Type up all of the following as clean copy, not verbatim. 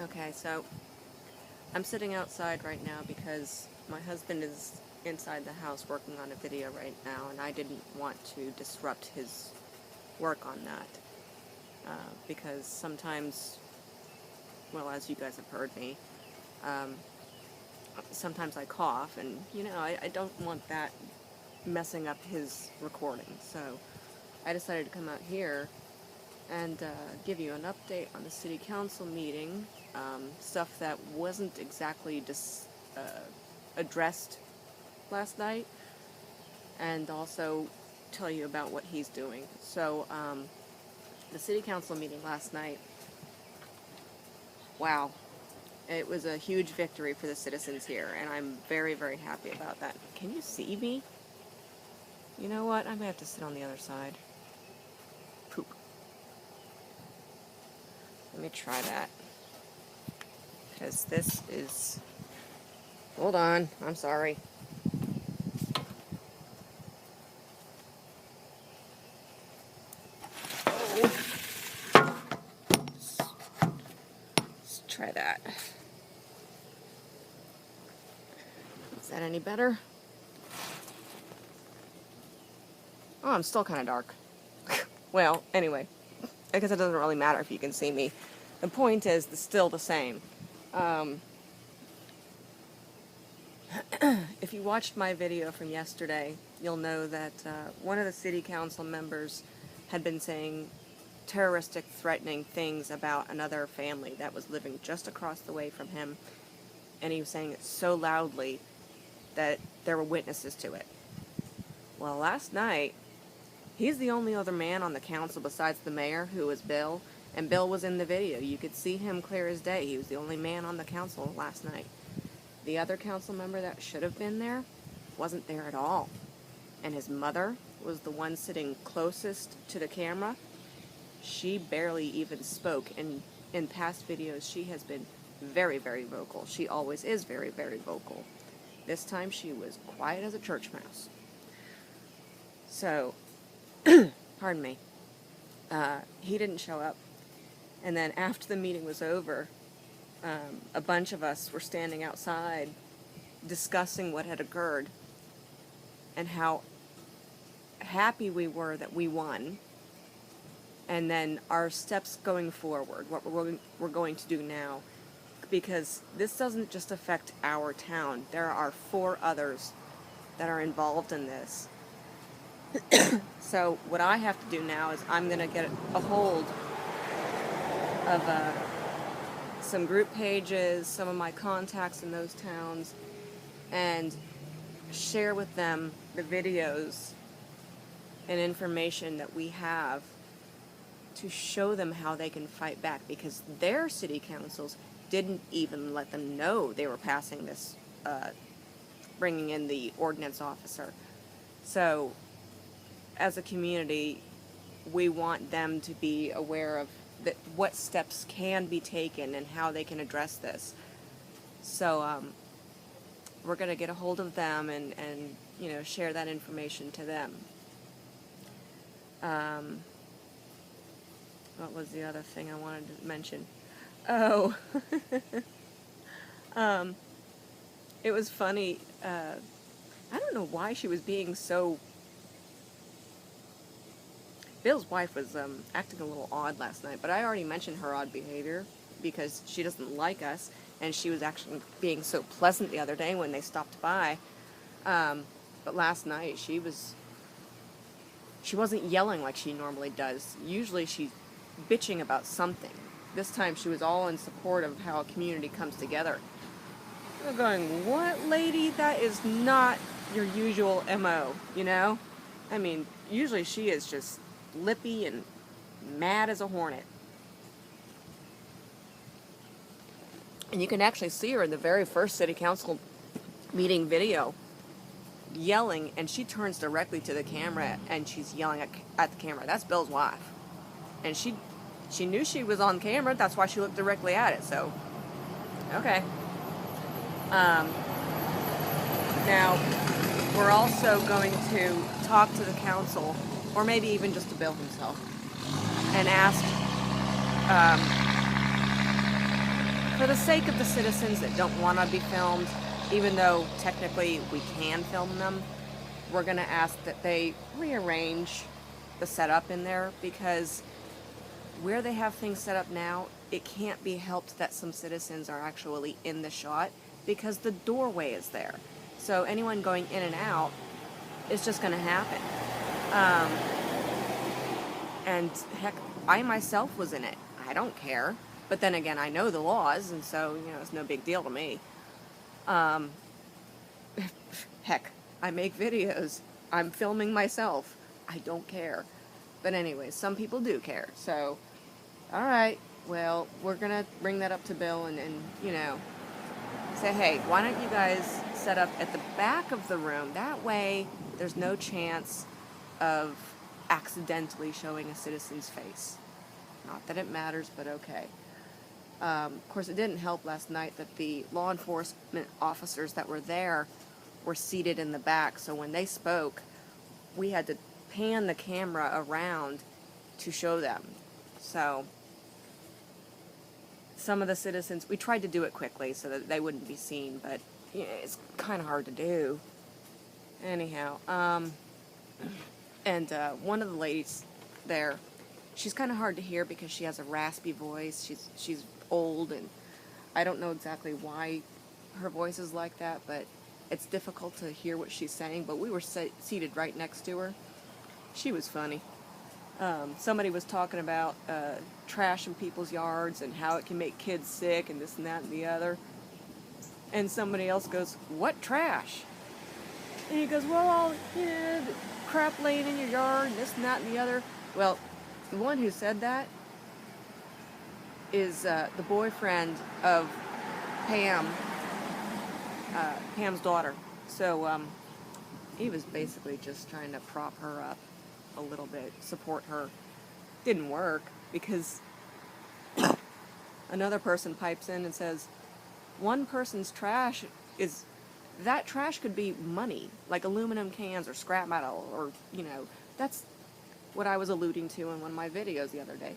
Okay, so I'm sitting outside right now because my husband is inside the house working on a video right now, and I didn't want to disrupt his work on that. Because sometimes, well, as you guys have heard me, um, sometimes I cough, and, I don't want that messing up his recording. So I decided to come out here and give you an update on the city council meeting, stuff that wasn't exactly addressed last night, and also tell you about what he's doing. So, the city council meeting last night, wow, it was a huge victory for the citizens here, and I'm very, very happy about that. Can you see me? You know what? I might have to sit on the other side. Poop. Let me try that. Because this is... Hold on. I'm sorry. Let's try that. Is that any better? Oh, I'm still kind of dark. Well, anyway. I guess it doesn't really matter if you can see me. The point is, it's still the same. If you watched my video from yesterday, you'll know that one of the city council members had been saying terroristic, threatening things about another family that was living just across the way from him, and he was saying it so loudly that there were witnesses to it. Well, last night, he's the only other man on the council besides the mayor, who was Bill, and Bill was in the video. You could see him clear as day. He was the only man on the council last night. The other council member that should have been there wasn't there at all. And his mother was the one sitting closest to the camera. She barely even spoke. And in past videos, she has been very, very vocal. She always is very, very vocal. This time, she was quiet as a church mouse. So, pardon me, he didn't show up. And then after the meeting was over, a bunch of us were standing outside discussing what had occurred and how happy we were that we won, and then our steps going forward, what we're going to do now, because this doesn't just affect our town. There are 4 others that are involved in this. So what I have to do now is I'm going to get a hold of some group pages, some of my contacts in those towns, and share with them the videos and information that we have to show them how they can fight back, because their city councils didn't even let them know they were passing this, bringing in the ordinance officer. So, as a community, we want them to be aware of what steps can be taken and how they can address this. So we're going to get a hold of them and share that information to them. What was the other thing I wanted to mention? Oh, it was funny. I don't know why she was being so... Bill's wife was acting a little odd last night, but I already mentioned her odd behavior because she doesn't like us, and she was actually being so pleasant the other day when they stopped by. But last night she wasn't yelling like she normally does. Usually she's bitching about something. This time she was all in support of how a community comes together. I'm going, what, lady? That is not your usual MO, I mean, usually she is just lippy and mad as a hornet. And you can actually see her in the very first city council meeting video yelling, and she turns directly to the camera and she's yelling at the camera. That's Bill's wife. And she knew she was on camera, that's why she looked directly at it, so okay. Now we're also going to talk to the council, or maybe even just to Bill himself, and ask for the sake of the citizens that don't want to be filmed, even though technically we can film them, we're going to ask that they rearrange the setup in there, because where they have things set up now, it can't be helped that some citizens are actually in the shot because the doorway is there. So anyone going in and out is just going to happen. And heck, I myself was in it. I don't care. But then again, I know the laws, and so, it's no big deal to me. Heck, I make videos. I'm filming myself. I don't care. But anyway, some people do care. So, alright, well, we're going to bring that up to Bill and, say, hey, why don't you guys set up at the back of the room? That way, there's no chance of accidentally showing a citizen's face. Not that it matters, but okay. Of course, it didn't help last night that the law enforcement officers that were there were seated in the back, so when they spoke, we had to pan the camera around to show them. So, some of the citizens, we tried to do it quickly so that they wouldn't be seen, but it's kind of hard to do. Anyhow, and one of the ladies there, she's kind of hard to hear because she has a raspy voice. She's old, and I don't know exactly why her voice is like that, but it's difficult to hear what she's saying. But we were seated right next to her. She was funny. Somebody was talking about trash in people's yards and how it can make kids sick and this and that and the other. And somebody else goes, "What trash?" And he goes, "Well, all, the crap laying in your yard and this and that and the other." Well, the one who said that is the boyfriend of Pam, Pam's daughter. So he was basically just trying to prop her up a little bit, support her. Didn't work because another person pipes in and says, one person's trash is, that trash could be money, like aluminum cans or scrap metal, or, that's what I was alluding to in one of my videos the other day.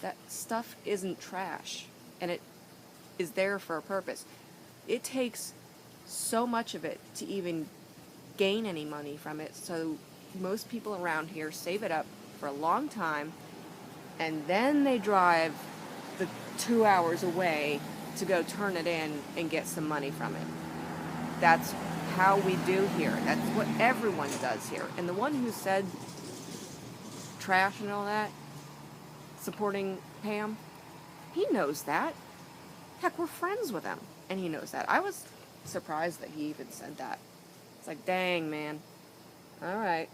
That stuff isn't trash, and it is there for a purpose. It takes so much of it to even gain any money from it, so most people around here save it up for a long time, and then they drive the 2 hours away to go turn it in and get some money from it. That's how we do here. That's what everyone does here. And the one who said trash and all that, supporting Pam, he knows that. Heck, we're friends with him, and he knows that. I was surprised that he even said that. It's like, dang, man. All right.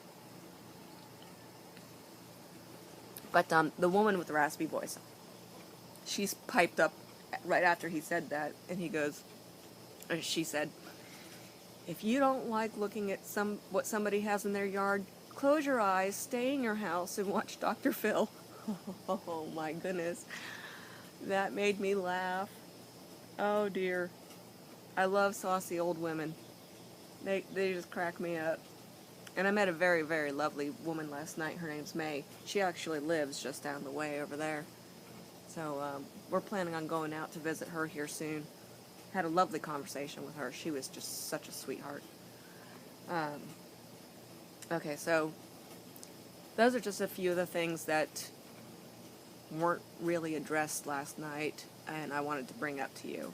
But the woman with the raspy voice, she's piped up right after he said that, and he goes, she said, "If you don't like looking at what somebody has in their yard, close your eyes, stay in your house, and watch Dr. Phil." Oh my goodness. That made me laugh. Oh dear. I love saucy old women. They just crack me up. And I met a very, very lovely woman last night. Her name's May. She actually lives just down the way over there. So we're planning on going out to visit her here soon. Had a lovely conversation with her. She was just such a sweetheart. Okay, so those are just a few of the things that weren't really addressed last night, and I wanted to bring up to you.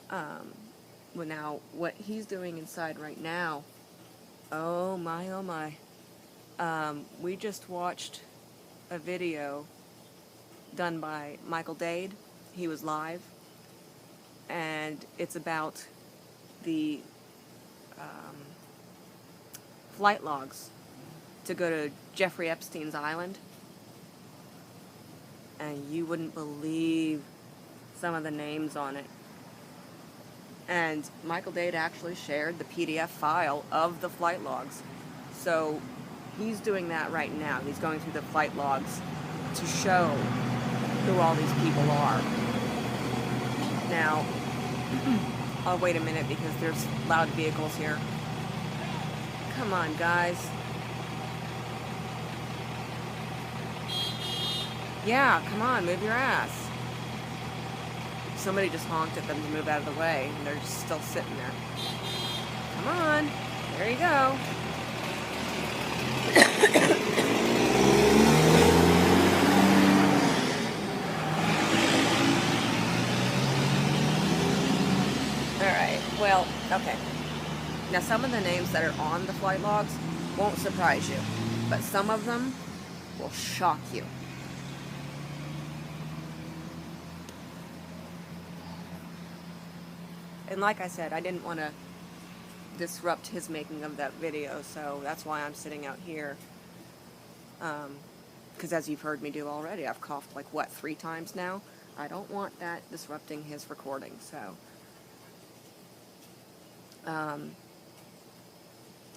Well, now, what he's doing inside right now, oh my, oh my. We just watched a video done by Michael Dade. He was live, and it's about the flight logs to go to Jeffrey Epstein's island. And you wouldn't believe some of the names on it. And Michael Dade actually shared the PDF file of the flight logs. So he's doing that right now. He's going through the flight logs to show who all these people are. Now, I'll wait a minute because there's loud vehicles here. Come on, guys. Yeah, come on, move your ass. somebody just honked at them to move out of the way, and they're just still sitting there. Come on. There you go. Alright, well, okay. Now some of the names that are on the flight logs won't surprise you, but some of them will shock you. And like I said, I didn't want to disrupt his making of that video, so that's why I'm sitting out here. Because as you've heard me do already, I've coughed like, what, 3 times now? I don't want that disrupting his recording, so. And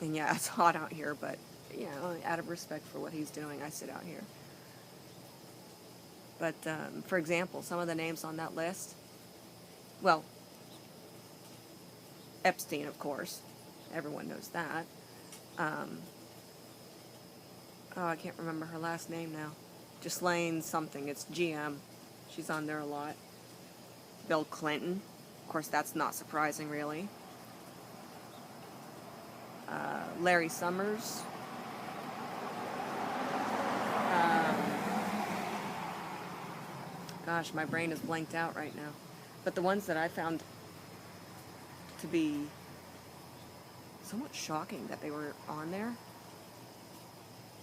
yeah, it's hot out here, but, you know, out of respect for what he's doing, I sit out here. But, for example, some of the names on that list, well, Epstein, of course. Everyone knows that. Oh, I can't remember her last name now. Ghislaine something. It's GM. She's on there a lot. Bill Clinton. Of course, that's not surprising, really. Larry Summers. Gosh, my brain is blanked out right now. But the ones that I found to be somewhat shocking that they were on there.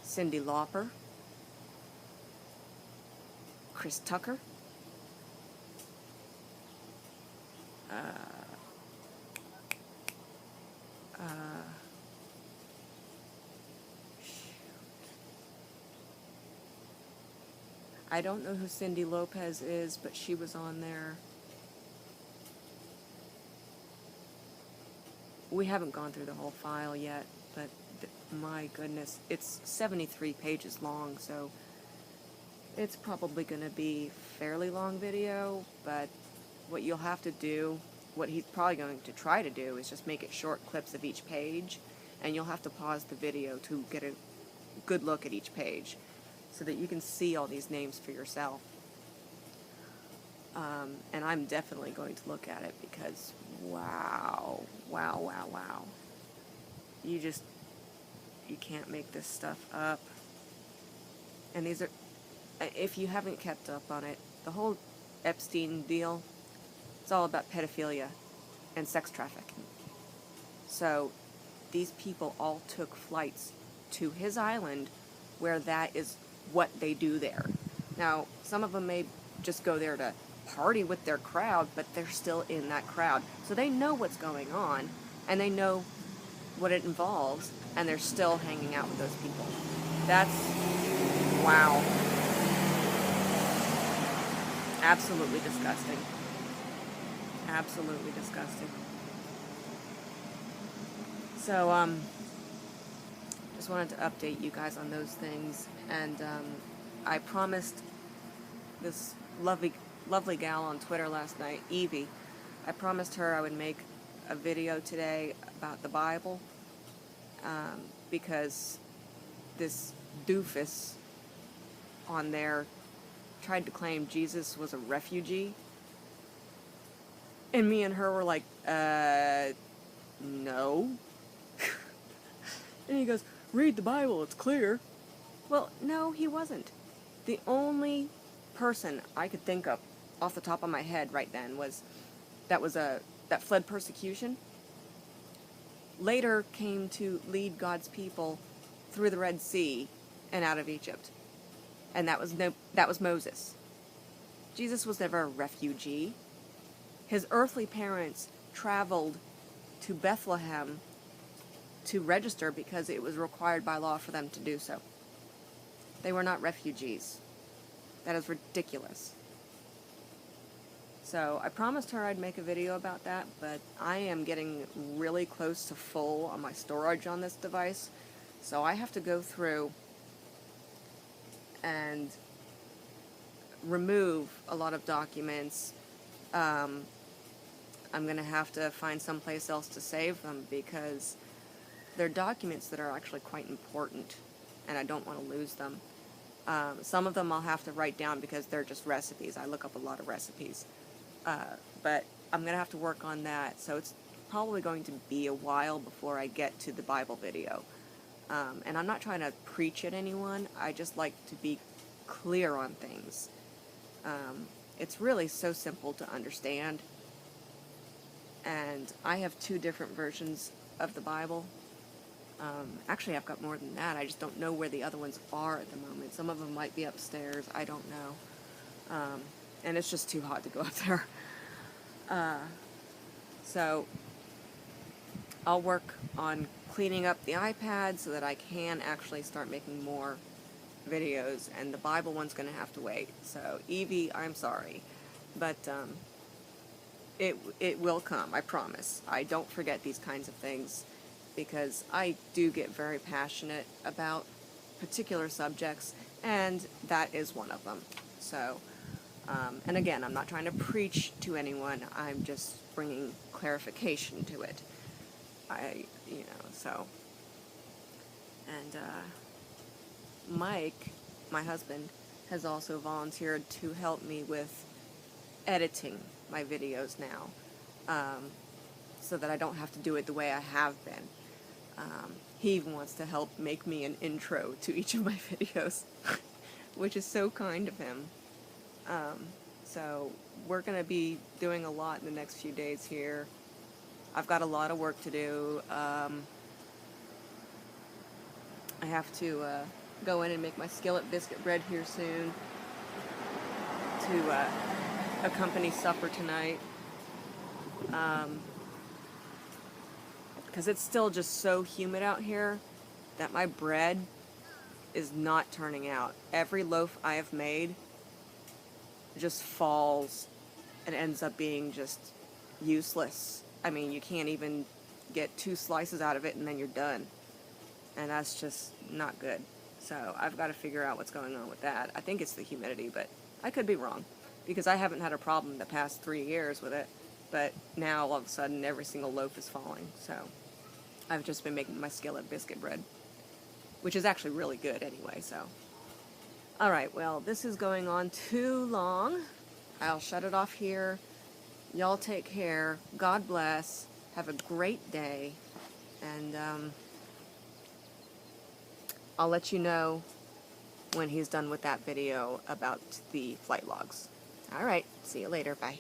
Cyndi Lauper. Chris Tucker. I don't know who Cyndi Lopez is, but she was on there. We haven't gone through the whole file yet, but my goodness, it's 73 pages long, so it's probably going to be a fairly long video, but what you'll have to do, what he's probably going to try to do, is just make it short clips of each page, and you'll have to pause the video to get a good look at each page, so that you can see all these names for yourself. And I'm definitely going to look at it because, wow. You can't make this stuff up. And these are, if you haven't kept up on it, the whole Epstein deal, it's all about pedophilia and sex trafficking. So these people all took flights to his island where that is what they do there. Now, some of them may just go there to party with their crowd, but they're still in that crowd. So they know what's going on, and they know what it involves, and they're still hanging out with those people. That's, wow. Absolutely disgusting. Absolutely disgusting. So, just wanted to update you guys on those things, and I promised this lovely gal on Twitter last night, Evie, I promised her I would make a video today about the Bible, because this doofus on there tried to claim Jesus was a refugee, and me and her were like, no. And he goes, read the Bible, it's clear. Well, no, he wasn't. The only person I could think of off the top of my head right then that fled persecution, later came to lead God's people through the Red Sea and out of Egypt. And that was Moses. Jesus was never a refugee. His earthly parents traveled to Bethlehem to register because it was required by law for them to do so. They were not refugees. That is ridiculous. So I promised her I'd make a video about that, but I am getting really close to full on my storage on this device, so I have to go through and remove a lot of documents. I'm going to have to find someplace else to save them because they're documents that are actually quite important, and I don't want to lose them. Some of them I'll have to write down because they're just recipes. I look up a lot of recipes. But I'm going to have to work on that, so it's probably going to be a while before I get to the Bible video. And I'm not trying to preach at anyone, I just like to be clear on things. It's really so simple to understand, and I have 2 different versions of the Bible. Actually, I've got more than that. I just don't know where the other ones are at the moment. Some of them might be upstairs. I don't know. And it's just too hot to go up there. So I'll work on cleaning up the iPad so that I can actually start making more videos, and the Bible one's going to have to wait. So Evie, I'm sorry, but it will come, I promise. I don't forget these kinds of things, because I do get very passionate about particular subjects, and that is one of them. So, and again, I'm not trying to preach to anyone, I'm just bringing clarification to it. So. And Mike, my husband, has also volunteered to help me with editing my videos now, so that I don't have to do it the way I have been. He even wants to help make me an intro to each of my videos, which is so kind of him. So we're going to be doing a lot in the next few days here. I've got a lot of work to do. I have to go in and make my skillet biscuit bread here soon to accompany supper tonight. Because it's still just so humid out here that my bread is not turning out. Every loaf I have made just falls and ends up being just useless. I mean, you can't even get 2 slices out of it and then you're done. And that's just not good. So I've got to figure out what's going on with that. I think it's the humidity, but I could be wrong, because I haven't had a problem the past 3 years with it. But now all of a sudden every single loaf is falling. So I've just been making my skillet biscuit bread, which is actually really good anyway. So, alright, well, this is going on too long. I'll shut it off here. Y'all take care. God bless. Have a great day. And I'll let you know when he's done with that video about the flight logs. Alright, see you later. Bye.